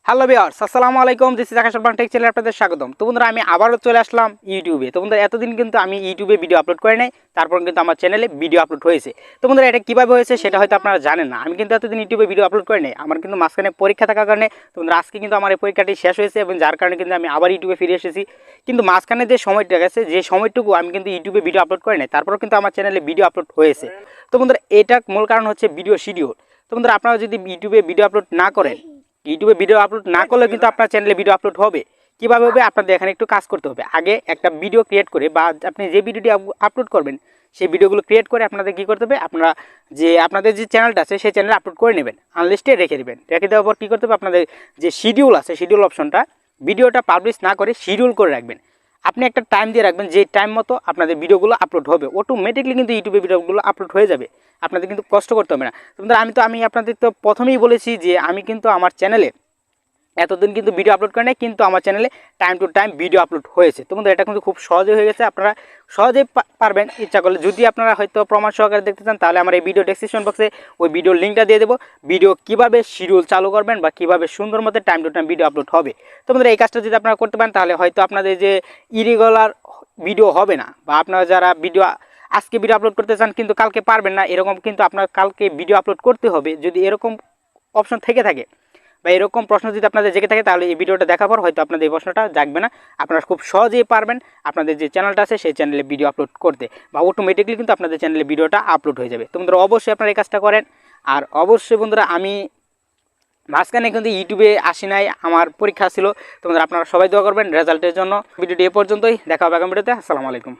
Hello viewers, আসসালামু আলাইকুম। This is Akash take চ্যানেলে আপনাদের স্বাগতম। তো বন্ধুরা, আমি আবারও চলে আসলাম ইউটিউবে। তো বন্ধুরা, এতদিন কিন্তু আমি ইউটিউবে ভিডিও আপলোড করি নাই, তারপর কিন্তু আমার চ্যানেলে ভিডিও আপলোড হয়েছে। তো বন্ধুরা, এটা কীভাবে হয়েছে সেটা হয়তো আপনারা জানেন না। আমি কিন্তু এতদিন ইউটিউবে ভিডিও আপলোড করি নাই, আমার কিন্তু মাঝখানে পরীক্ষা থাকার কারণে। তো বন্ধুরা, আজকে কিন্তু আমার এই পরীক্ষাটি শেষ হয়েছে এবং যার কারণে কিন্তু আমি আবার ইউটিউবে ফিরে এসেছি। কিন্তু মাঝখানে যে সময়টা গেছে, যে সময়টুকু আমি কিন্তু ইউটিউবে ভিডিও আপলোড করি নাই, তারপরও কিন্তু আমার চ্যানেলে ভিডিও আপলোড হয়েছে। তো বন্ধুরা, এটা মূল কারণ হচ্ছে ভিডিও শিডিউল। তো বন্ধুরা, আপনারা যদি ইউটিউবে ভিডিও আপলোড না করেন, ইউটিউবে ভিডিও আপলোড না করলে কিন্তু আপনার চ্যানেলে ভিডিও আপলোড হবে। কীভাবে হবে? আপনাদের এখানে একটু কাজ করতে হবে। আগে একটা ভিডিও ক্রিয়েট করে, বা আপনি যে ভিডিওটি আপলোড করবেন সেই ভিডিওগুলো ক্রিয়েট করে আপনাদের কী করতে হবে, আপনারা যে আপনাদের যে চ্যানেলটা আছে সেই চ্যানেলে আপলোড করে নেবেন, আনলিস্টে রেখে দেবেন। রেখে দেওয়ার পর কী করতে হবে, আপনাদের যে শিডিউল আছে শিডিউল অপশনটা, ভিডিওটা পাবলিশ না করে শিডিউল করে রাখবেন। আপনি একটা টাইম দিয়ে রাখবেন, যে টাইম মতো আপনাদের ভিডিওগুলো আপলোড হবে। অটোমেটিকলি কিন্তু ইউটিউবে ভিডিওগুলো আপলোড হয়ে যাবে, আপনাদের কিন্তু কষ্ট করতে হবে না। তোমাদের আমি আপনাদের তো প্রথমেই বলেছি যে আমি কিন্তু আমার চ্যানেলে এতদিন কিন্তু ভিডিও আপলোড করে নাই, কিন্তু আমার চ্যানেলে time to time video upload হয়েছে। তো বন্ধুরা, এটা কিন্তু খুব সহজে হয়ে গেছে। আপনারা সহজেই পারবেন ইচ্ছা করলে। যদি আপনারা হয়তো প্রমাণ সহকারে দেখতে চান, তাহলে আমার এই ভিডিও ডেসক্রিপশন বক্সে ওই ভিডিওর লিঙ্কটা দিয়ে দেবো। ভিডিও কীভাবে শিডিউল চালু করবেন বা কীভাবে সুন্দর মতো time to time video upload হবে। তো বন্ধুরা, এই কাজটা যদি আপনারা করতে পারেন, তাহলে হয়তো আপনাদের যে ইরেগুলার ভিডিও হবে না, বা আপনারা যারা ভিডিও আজকে ভিডিও আপলোড করতে চান কিন্তু কালকে পারবেন না, এরকম কিন্তু আপনার কালকে ভিডিও আপলোড করতে হবে। যদি এরকম অপশন থেকে থাকে বা এরকম প্রশ্ন যদি আপনাদের জেগে থাকে, তাহলে এই ভিডিওটা দেখার পর হয়তো আপনাদের এই প্রশ্নটা জাগবে না। আপনারা খুব সহজেই পারবেন আপনাদের যে চ্যানেলটা আছে সেই চ্যানেলে ভিডিও আপলোড করতে, বা অটোমেটিকলি কিন্তু আপনাদের চ্যানেলে ভিডিওটা আপলোড হয়ে যাবে। তো বন্ধুরা, অবশ্যই আপনারা এই কাজটা করেন। আর অবশ্যই বন্ধুরা, আমি মাঝখানে কিন্তু ইউটিউবে আসি নাই, আমার পরীক্ষা ছিল। তো বন্ধুরা, আপনারা সবাই দোয়া করবেন রেজাল্টের জন্য। ভিডিওটি এ পর্যন্তই, দেখা হবে আগামী ভিডিওতে। আসসালামু আলাইকুম।